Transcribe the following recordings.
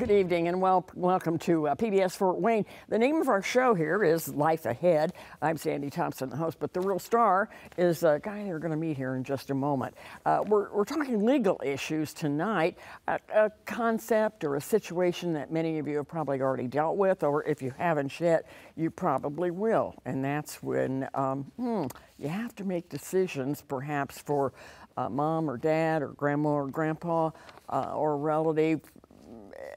Good evening and welcome to PBS Fort Wayne. The name of our show here is Life Ahead. I'm Sandy Thomson, the host, but the real star is a guy they're going to meet here in just a moment. We're talking legal issues tonight, a concept or a situation that many of you have probably already dealt with, or if you haven't yet, you probably will. And that's when you have to make decisions perhaps for mom or dad or grandma or grandpa or a relative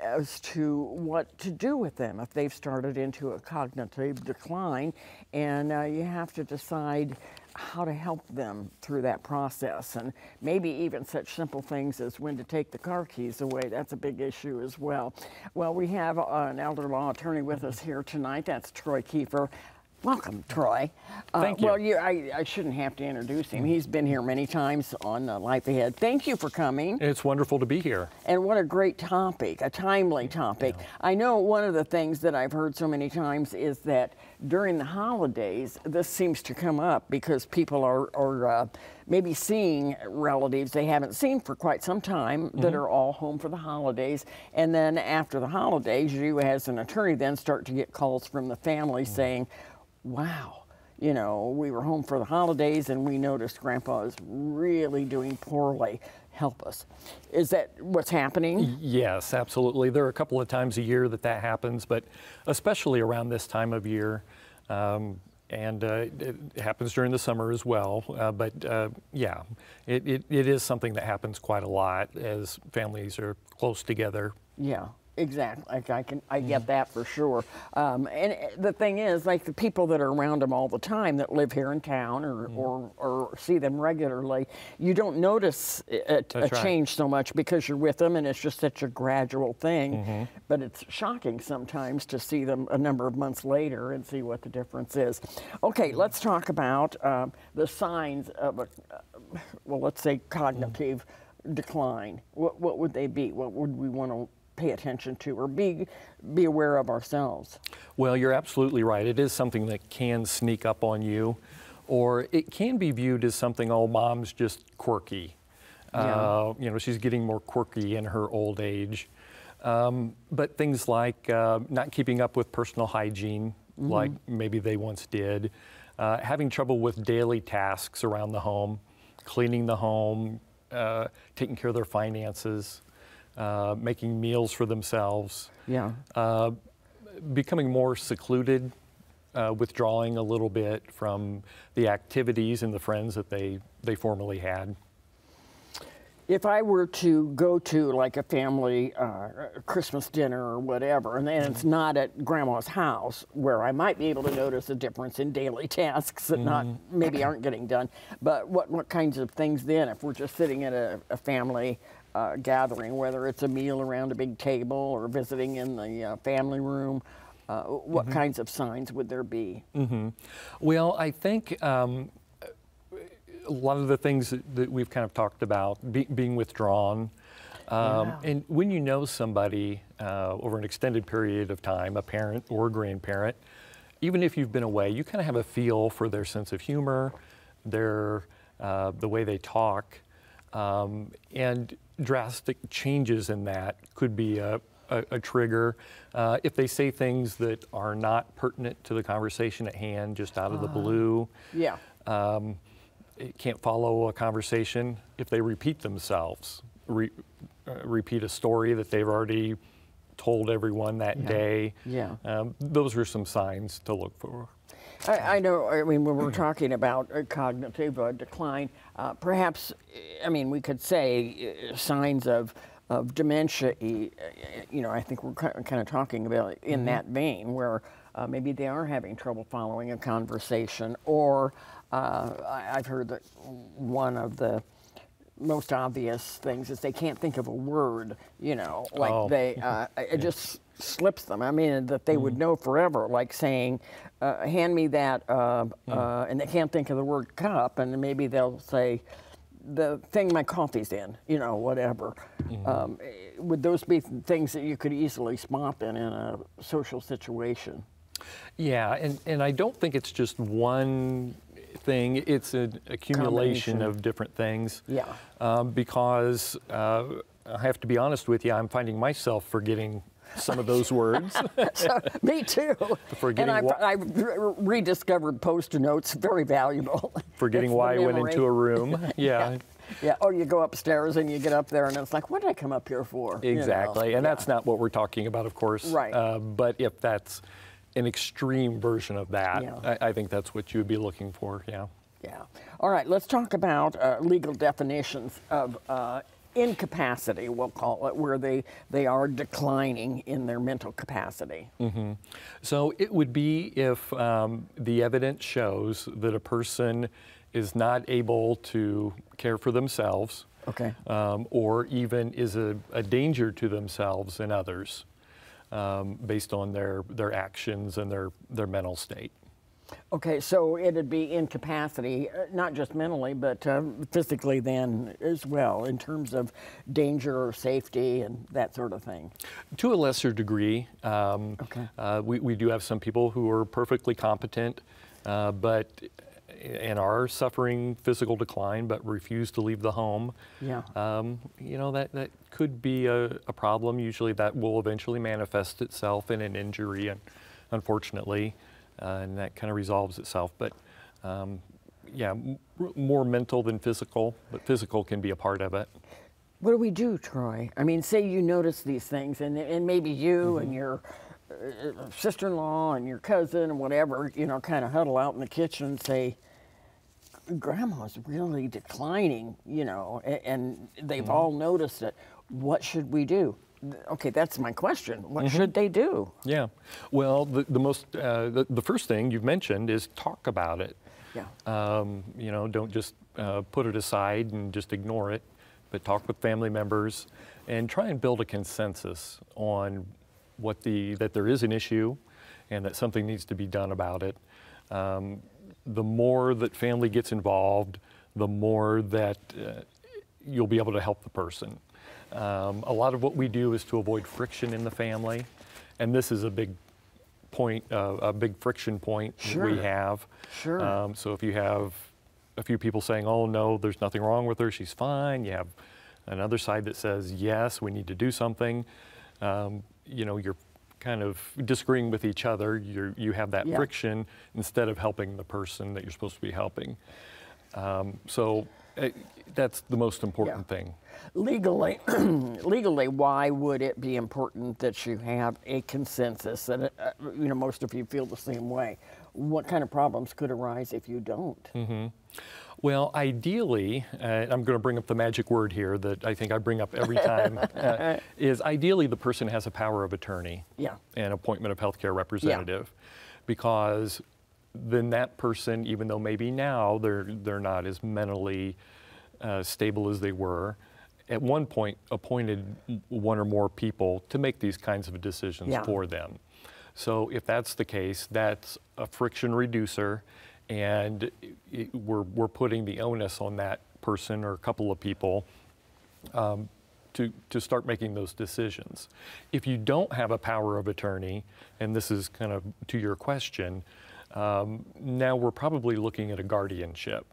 as to what to do with them if they've started into a cognitive decline, and you have to decide how to help them through that process, and maybe even such simple things as when to take the car keys away. That's a big issue as well. Well, we have an elder law attorney with us here tonight. That's Troy Kiefer. Welcome, Troy. Thank you. Well, I shouldn't have to introduce him. He's been here many times on Life Ahead. Thank you for coming. It's wonderful to be here. And what a great topic, a timely topic. Yeah. I know one of the things that I've heard so many times is that during the holidays, this seems to come up because people are maybe seeing relatives they haven't seen for quite some time that are all home for the holidays. And then after the holidays, you as an attorney then start to get calls from the family saying, wow, you know, we were home for the holidays and we noticed Grandpa is really doing poorly. Help us. Is that what's happening? Yes, absolutely. There are a couple of times a year that happens, but especially around this time of year. And it happens during the summer as well. Yeah, it is something that happens quite a lot as families are close together. Yeah. Exactly. I get that for sure. And the thing is, like the people that are around them all the time that live here in town or see them regularly, you don't notice a change so much because you're with them and it's just such a gradual thing. But it's shocking sometimes to see them a number of months later and see what the difference is. Okay, let's talk about the signs of a, well, let's say cognitive decline. What would they be? What would we want to pay attention to or be aware of ourselves? Well, you're absolutely right. It is something that can sneak up on you, or it can be viewed as something, oh, mom's just quirky. Yeah. You know, she's getting more quirky in her old age. But things like not keeping up with personal hygiene, like maybe they once did, having trouble with daily tasks around the home, cleaning the home, taking care of their finances, making meals for themselves, becoming more secluded, withdrawing a little bit from the activities and the friends that they formerly had. If I were to go to like a family Christmas dinner or whatever, and then it's not at Grandma's house, where I might be able to notice a difference in daily tasks that maybe aren't getting done, but what kinds of things then, if we're just sitting at a family gathering, whether it's a meal around a big table or visiting in the family room, what kinds of signs would there be? Well, I think a lot of the things that we've kind of talked about, being withdrawn, and when you know somebody over an extended period of time, a parent or a grandparent, even if you've been away, you kind of have a feel for their sense of humor, the way they talk, and drastic changes in that could be a trigger. If they say things that are not pertinent to the conversation at hand, just out of the blue. Yeah. Can't follow a conversation. If they repeat themselves, repeat a story that they've already told everyone that day. Yeah. Those are some signs to look for. I know, I mean, when we're talking about a cognitive decline, perhaps, I mean, we could say signs of dementia, you know, I think we're kind of talking about in that vein where maybe they are having trouble following a conversation, or I've heard that one of the most obvious things is they can't think of a word, you know, like it just slips them. I mean, that they would know forever, like saying, hand me that, and they can't think of the word cup, and maybe they'll say, the thing my coffee's in, you know, whatever. Would those be things that you could easily spot then in a social situation? Yeah, and I don't think it's just one thing, it's an accumulation of different things. Yeah. Because I have to be honest with you, I'm finding myself forgetting some of those words. So, me too. Forgetting and I rediscovered Post-it notes, very valuable. Forgetting why I went into a room. Yeah. Yeah, or you go upstairs and you get up there and it's like, what did I come up here for? Exactly, You know? and that's not what we're talking about, of course. Right. But if that's an extreme version of that, Yeah. I think that's what you would be looking for, yeah. Yeah. All right, let's talk about legal definitions of incapacity, we'll call it, where they are declining in their mental capacity. Mm-hmm. So it would be if the evidence shows that a person is not able to care for themselves, Okay. or even is a danger to themselves and others, based on their actions and their mental state. Okay, so it'd be incapacity, not just mentally, but physically then as well, in terms of danger or safety and that sort of thing. To a lesser degree, Okay. we do have some people who are perfectly competent, but and are suffering physical decline, but refuse to leave the home. Yeah. You know, that could be a problem. Usually that will eventually manifest itself in an injury, and unfortunately, and that kind of resolves itself. But yeah, more mental than physical, but physical can be a part of it. What do we do, Troy? I mean, say you notice these things, and maybe you and your sister-in-law and your cousin and whatever, you know, kind of huddle out in the kitchen and say, Grandma's really declining, you know, and they've all noticed it. What should we do? Okay, that's my question. What should they do? Yeah, well, the first thing you've mentioned is talk about it. Yeah. You know, don't just put it aside and just ignore it, but talk with family members and try and build a consensus on that there is an issue and that something needs to be done about it. The more that family gets involved, the more that you'll be able to help the person. A lot of what we do is to avoid friction in the family, and this is a big point, a big friction point that we have. Sure. So if you have a few people saying, oh no, there's nothing wrong with her, she's fine, you have another side that says, yes, we need to do something, you know, you're kind of disagreeing with each other. You have that friction instead of helping the person that you're supposed to be helping. So that's the most important thing. Legally, why would it be important that you have a consensus? And you know, most of you feel the same way. What kind of problems could arise if you don't? Mm-hmm. Well, ideally, I'm going to bring up the magic word here that I think I bring up every time, is ideally the person has a power of attorney and appointment of healthcare representative, because then that person, even though maybe now they're not as mentally stable as they were, at one point appointed one or more people to make these kinds of decisions for them. So if that's the case, that's a friction reducer, and we're putting the onus on that person or a couple of people to start making those decisions. If you don't have a power of attorney, and this is kind of to your question, now we're probably looking at a guardianship.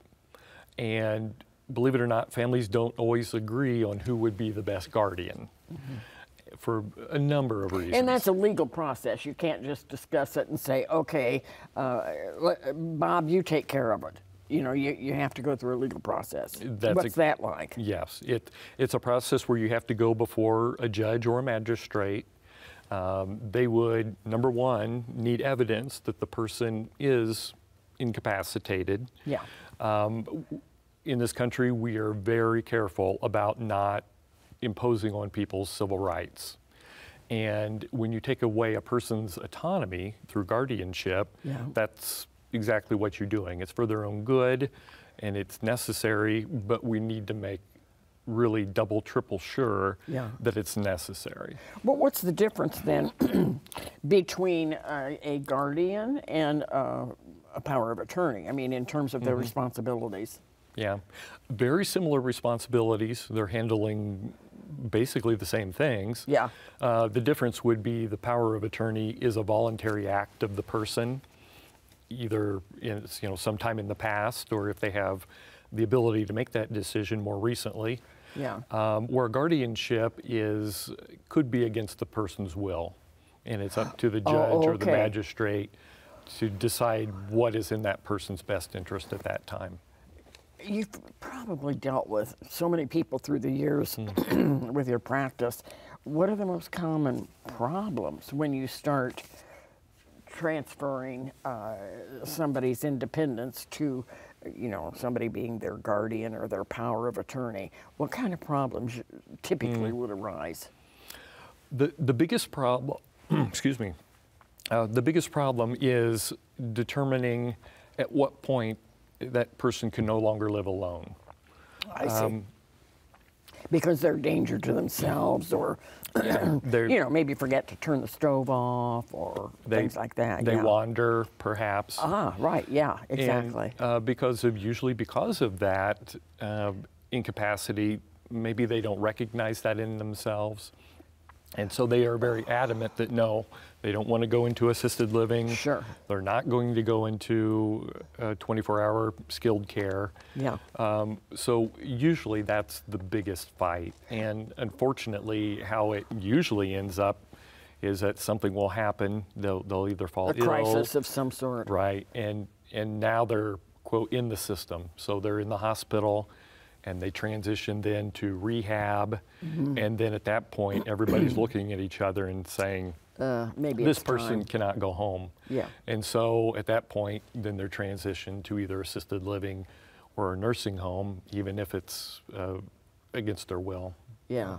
And believe it or not, families don't always agree on who would be the best guardian. For a number of reasons. And that's a legal process. You can't just discuss it and say, okay, Bob, you take care of it. You know, you have to go through a legal process. What's that like? Yes, it's a process where you have to go before a judge or a magistrate. They would, number one, need evidence that the person is incapacitated. Yeah. In this country, we are very careful about not imposing on people's civil rights. And when you take away a person's autonomy through guardianship, that's exactly what you're doing. It's for their own good, and it's necessary, but we need to make really double, triple sure that it's necessary. But what's the difference then between a guardian and a power of attorney? I mean, in terms of their responsibilities. Yeah, very similar responsibilities. They're handling basically the same things. Yeah. The difference would be the power of attorney is a voluntary act of the person, either sometime in the past, or if they have the ability to make that decision more recently. Yeah. Where guardianship could be against the person's will, and it's up to the judge or the magistrate to decide what is in that person's best interest at that time. You've probably dealt with so many people through the years with your practice. What are the most common problems when you start transferring somebody's independence to, somebody being their guardian or their power of attorney? What kind of problems typically would arise? The biggest problem, excuse me, the biggest problem is determining at what point that person can no longer live alone. I see. Because they're a danger to themselves, or maybe forget to turn the stove off, or things like that. They wander, perhaps. Ah, right. Yeah, exactly. And usually because of that incapacity, maybe they don't recognize that in themselves. And so they are very adamant that no, they don't want to go into assisted living. Sure. They're not going to go into 24-hour skilled care. Yeah. So usually that's the biggest fight. And unfortunately, how it usually ends up is that something will happen. They'll either fall ill. A crisis of some sort. Right. And now they're, quote, in the system. So they're in the hospital, and they transition then to rehab, and then at that point, everybody's looking at each other and saying, maybe this person cannot go home. Yeah. And so at that point, then they're transitioned to either assisted living or a nursing home, even if it's against their will. Yeah.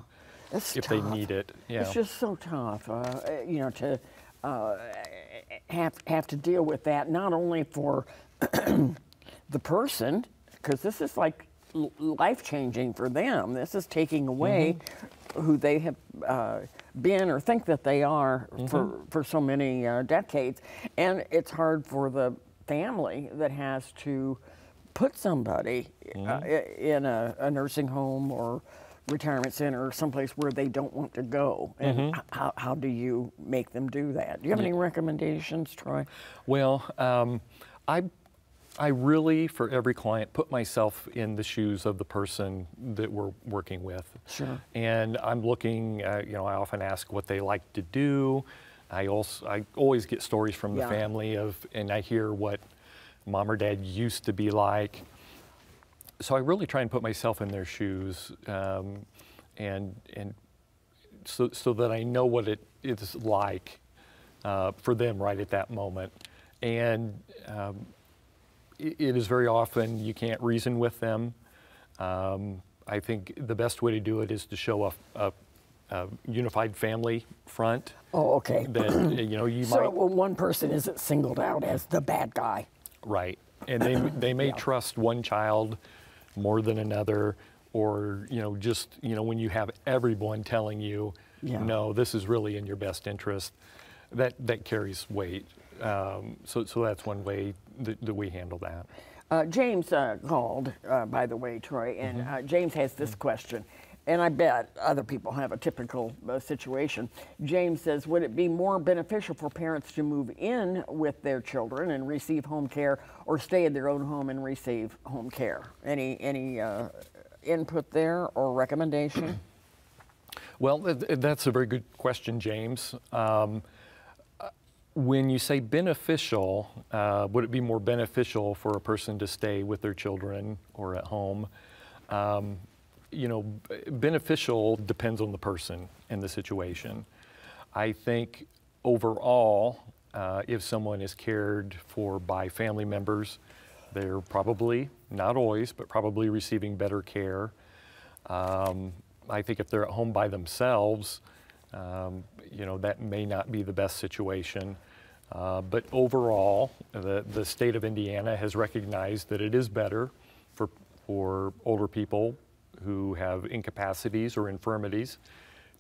That's if tough. they need it. Yeah. It's just so tough, to have to deal with that, not only for the person, because this is like life-changing for them. This is taking away who they have been or think that they are for so many decades. And it's hard for the family that has to put somebody in a nursing home or retirement center or someplace where they don't want to go. And how do you make them do that? Do you have any recommendations, Troy? Well, I really, for every client, put myself in the shoes of the person that we're working with. Sure. And I'm looking, I often ask what they like to do. I always get stories from the family and I hear what mom or dad used to be like. So I really try and put myself in their shoes, and so that I know what it is like for them right at that moment. And it is very often you can't reason with them. I think the best way to do it is to show a unified family front. Oh, okay. That you so might. One person isn't singled out as the bad guy. Right, and they may trust one child more than another, or when you have everyone telling you, no, this is really in your best interest, that carries weight. So that's one way that we handle that. James called, by the way, Troy, and James has this question, and I bet other people have a typical situation. James says, would it be more beneficial for parents to move in with their children and receive home care, or stay in their own home and receive home care? Any input there or recommendation? Well, that's a very good question, James. When you say beneficial, would it be more beneficial for a person to stay with their children or at home? Beneficial depends on the person and the situation. I think overall, if someone is cared for by family members, they're probably, not always, but probably receiving better care. I think if they're at home by themselves, that may not be the best situation. But overall, the state of Indiana has recognized that it is better for older people who have incapacities or infirmities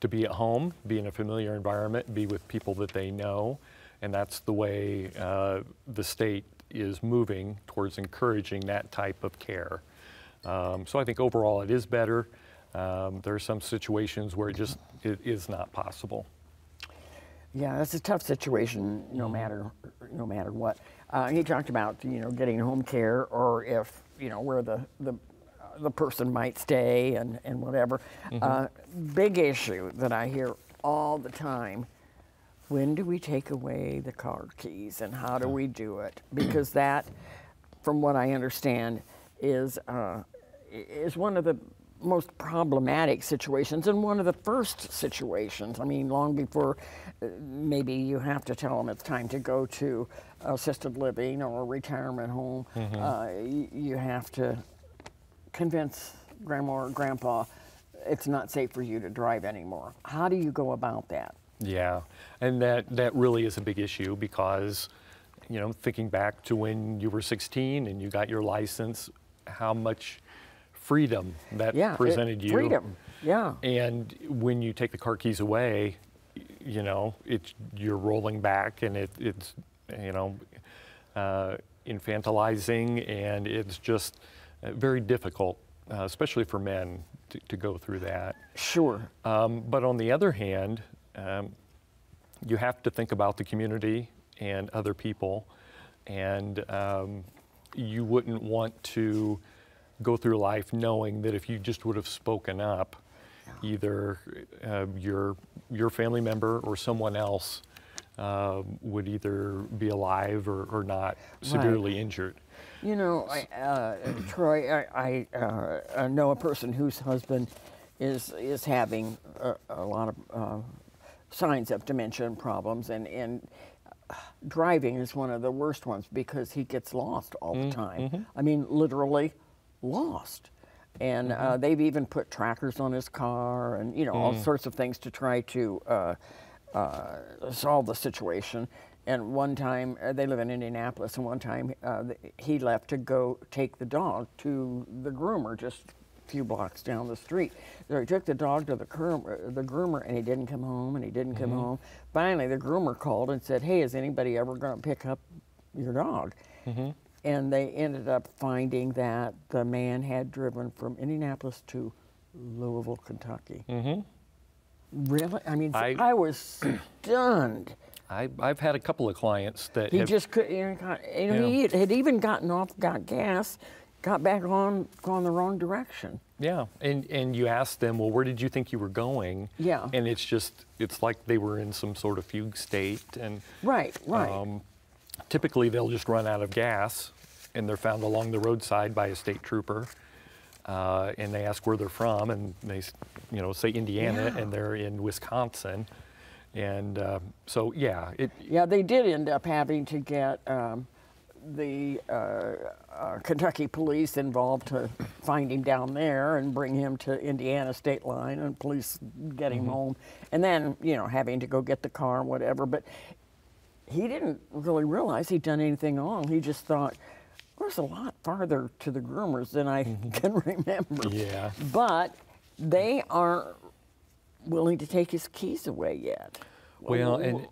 to be at home, be in a familiar environment, be with people that they know. And that's the way the state is moving towards encouraging that type of care. So I think overall it is better. There are some situations where it is not possible. Yeah, that's a tough situation, no matter what. He talked about getting home care, or if where the the person might stay and whatever. Big issue that I hear all the time: when do we take away the car keys, and how do we do it? Because that, from what I understand, is one of the most problematic situations, and one of the first situations. I mean, long before maybe you have to tell them it's time to go to assisted living or a retirement home, you have to convince grandma or grandpa it's not safe for you to drive anymore. How do you go about that? Yeah, and that really is a big issue because, you know, thinking back to when you were 16 and you got your license, how much freedom that presented you. Freedom, yeah. And when you take the car keys away, you know, you're rolling back, and it's you know, infantilizing, and it's just very difficult, especially for men, to go through that. Sure. But on the other hand, you have to think about the community and other people, and you wouldn't want to go through life knowing that if you just would have spoken up, either your family member or someone else would either be alive or not severely injured. You know, Troy, I know a person whose husband is having a lot of signs of dementia and problems, and driving is one of the worst ones because he gets lost all the time. I mean, literally lost. And they've even put trackers on his car and, you know, all sorts of things to try to solve the situation. And one time, they live in Indianapolis, and one time he left to go take the dog to the groomer just a few blocks down the street. So he took the dog to the groomer, and he didn't come home, and he didn't come home. Finally, the groomer called and said, "Hey, is anybody ever going to pick up your dog?" And they ended up finding that the man had driven from Indianapolis to Louisville, Kentucky. Really? I mean, I was stunned. I've had a couple of clients that he just could, you know, he had even gotten off, got gas, got back on, gone the wrong direction. Yeah, and you ask them, well, where did you think you were going? Yeah. And it's like they were in some sort of fugue state. And right. Typically, they'll just run out of gas, and they're found along the roadside by a state trooper, and they ask where they're from, and they, you know, say Indiana, and they're in Wisconsin, and so they did end up having to get the Kentucky police involved to find him down there and bring him to Indiana state line, and police get him home, and then, you know, having to go get the car and whatever. But he didn't really realize he'd done anything wrong. He just thought, well, it's a lot farther to the groomers than I can remember. Yeah. But they aren't willing to take his keys away yet. Well, and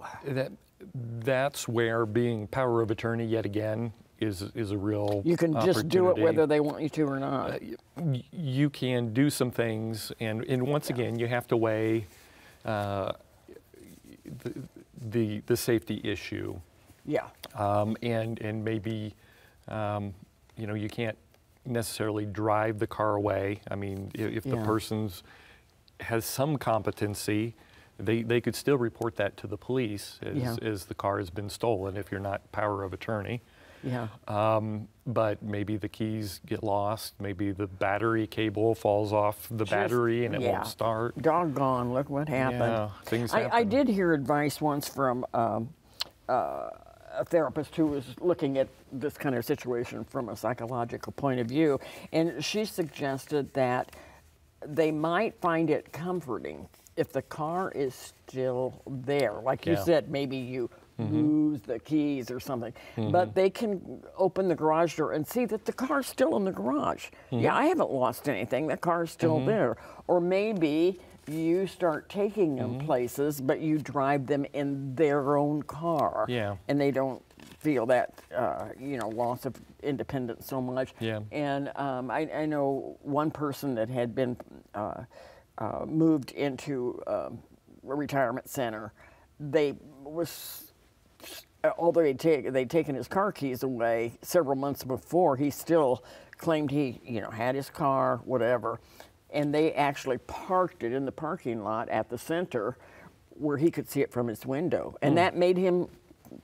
that's where being power of attorney yet again is a real You can just do it whether they want you to or not. You can do some things, and once again, you have to weigh the safety issue. Yeah. And maybe, you know, you can't necessarily drive the car away. I mean, if the person's has some competency, they could still report that to the police as the car has been stolen if you're not power of attorney. Yeah. But maybe the keys get lost. Maybe the battery cable falls off the battery and it won't start. Doggone, look what happened. Yeah, things happen. I did hear advice once from a therapist who was looking at this kind of situation from a psychological point of view, and she suggested that they might find it comforting if the car is still there. Like you said, maybe you lose the keys or something, but they can open the garage door and see that the car's still in the garage. Yeah, I haven't lost anything, the car's still there. Or maybe you start taking them places, but you drive them in their own car, and they don't feel that you know, loss of independence so much. And I know one person that had been moved into a retirement center. Although they'd taken his car keys away several months before, he still claimed he, had his car, whatever, and they actually parked it in the parking lot at the center where he could see it from his window. And that made him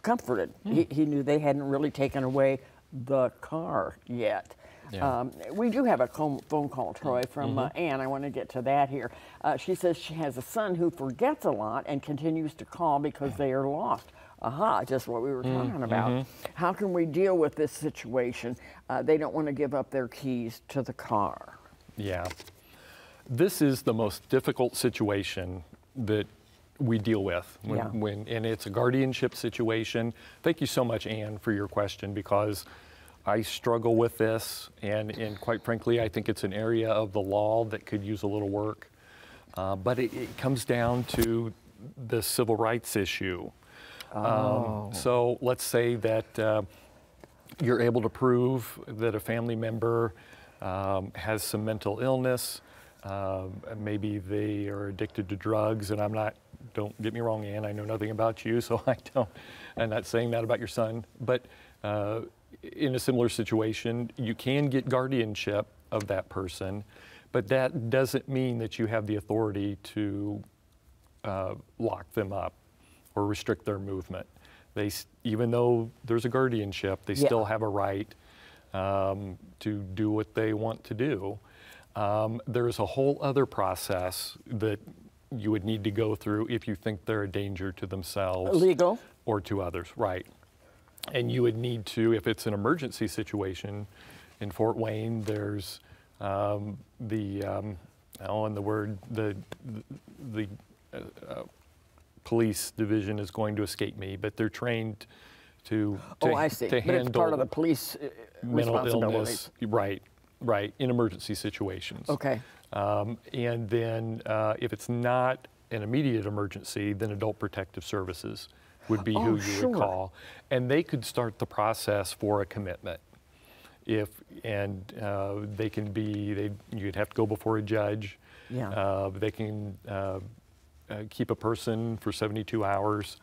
comforted. He knew they hadn't really taken away the car yet. Yeah. We do have a phone call, Troy, from Ann. I want to get to that here. She says she has a son who forgets a lot and continues to call because they are lost. Aha, just what we were talking about. How can we deal with this situation? They don't want to give up their keys to the car. Yeah. This is the most difficult situation that we deal with and it's a guardianship situation. Thank you so much, Ann, for your question, because I struggle with this, and quite frankly, I think it's an area of the law that could use a little work. But it comes down to the civil rights issue. So let's say that you're able to prove that a family member has some mental illness. Maybe they are addicted to drugs, and don't get me wrong, Ann, I know nothing about you, so I'm not saying that about your son. But in a similar situation, you can get guardianship of that person, but that doesn't mean that you have the authority to lock them up or restrict their movement. Even though there's a guardianship, they still have a right to do what they want to do. There's a whole other process that you would need to go through if you think they're a danger to themselves. Legal. Or to others, right. And you would need to, if it's an emergency situation, in Fort Wayne, there's the police division is going to escape me, but they're trained to I see. To but handle it's part of the police mental responsibilities. illness, right, in emergency situations. Okay. And then if it's not an immediate emergency, then Adult Protective Services would be who you would call, and they could start the process for a commitment. They can be, you'd have to go before a judge. Yeah. They can keep a person for 72 hours.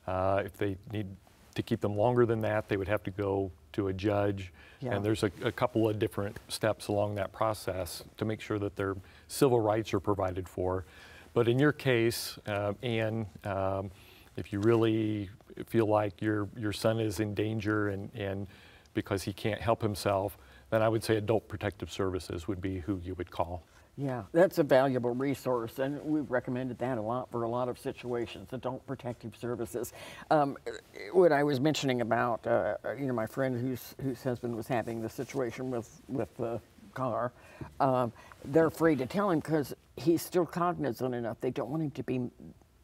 If they need to keep them longer than that, they would have to go to a judge. Yeah. And there's a couple of different steps along that process to make sure that their civil rights are provided for. But in your case, Ann, if you really feel like your son is in danger and because he can't help himself, then I would say Adult Protective Services would be who you would call. Yeah, that's a valuable resource, and we've recommended that a lot for a lot of situations, Adult Protective Services. What I was mentioning about, my friend whose husband was having the situation with the car, they're afraid to tell him because he's still cognizant enough. They don't want him to be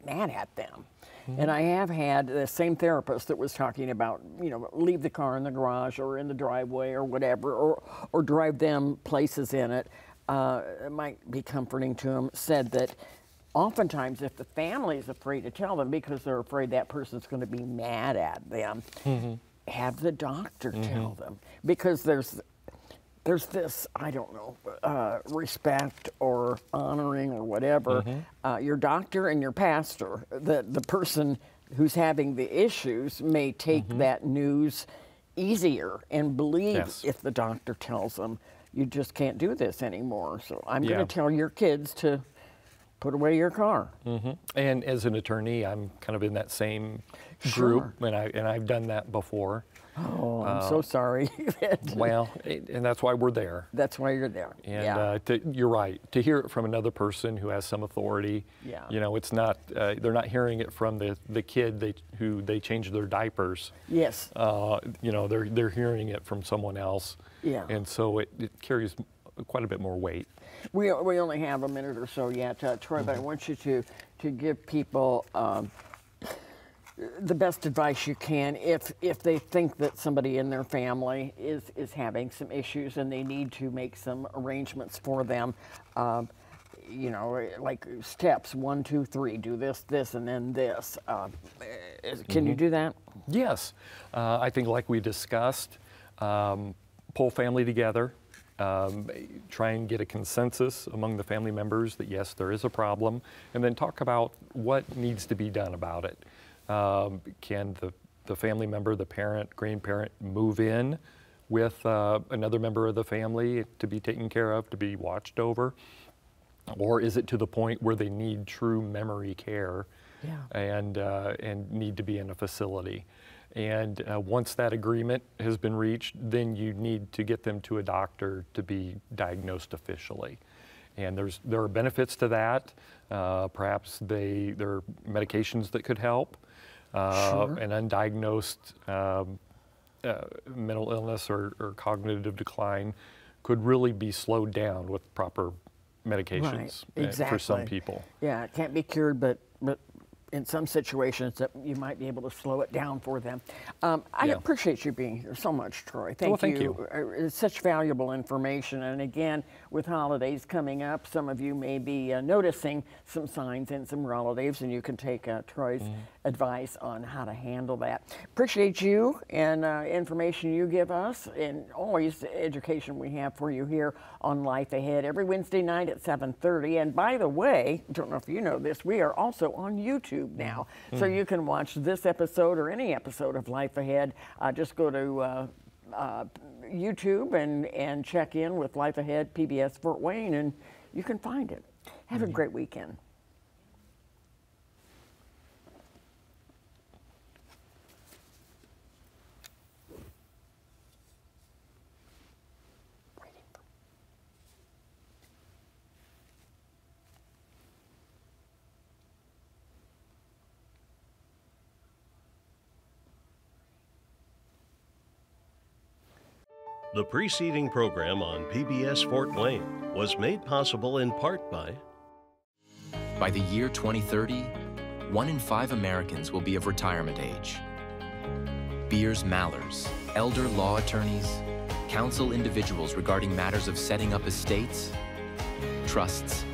mad at them. And I have had the same therapist that was talking about, leave the car in the garage or in the driveway or whatever, or drive them places in it. It might be comforting to them, said that oftentimes if the family is afraid to tell them because they're afraid that person's going to be mad at them, have the doctor tell them. Because there's this, I don't know, respect or honoring or whatever. Your doctor and your pastor, the person who's having the issues may take that news easier and believe if the doctor tells them, you just can't do this anymore. So I'm going to tell your kids to put away your car. And as an attorney, I'm kind of in that same group, and I've done that before. Oh, I'm so sorry. Well, and that's why we're there. That's why you're there. And you're right. To hear it from another person who has some authority, it's not, they're not hearing it from the kid who they changed their diapers. Yes. They're hearing it from someone else. Yeah. And so it carries quite a bit more weight. We only have a minute or so yet, Troy, but I want you to give people the best advice you can if they think that somebody in their family is having some issues and they need to make some arrangements for them. Like steps 1, 2, 3, do this, and then this. Can you do that? Yes. I think like we discussed, pull family together, try and get a consensus among the family members that yes, there is a problem, and then talk about what needs to be done about it. Can the family member, the parent, grandparent move in with another member of the family to be taken care of, to be watched over? Or is it to the point where they need true memory care and need to be in a facility? And once that agreement has been reached, then you need to get them to a doctor to be diagnosed officially. And there are benefits to that. Perhaps there are medications that could help. An undiagnosed mental illness or cognitive decline could really be slowed down with proper medications for some people. Yeah, it can't be cured, but in some situations that you might be able to slow it down for them. I appreciate you being here so much, Troy. Thank you. It's such valuable information. And again, with holidays coming up, some of you may be noticing some signs and some relatives, and you can take Troy's advice on how to handle that. Appreciate you and information you give us, and always the education we have for you here on Life Ahead every Wednesday night at 7:30. And by the way, I don't know if you know this, we are also on YouTube now, so you can watch this episode or any episode of Life Ahead. Just go to YouTube and check in with Life Ahead PBS Fort Wayne, and you can find it. Have a great weekend. The preceding program on PBS Fort Wayne was made possible in part by the year 2030, 1 in 5 Americans will be of retirement age. Beers Mallers, elder law attorneys, counsel individuals regarding matters of setting up estates, trusts,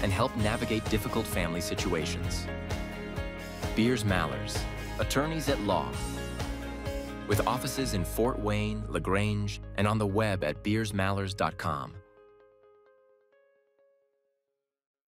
and help navigate difficult family situations. Beers Mallers, attorneys at law, with offices in Fort Wayne, LaGrange, and on the web at beersmallers.com.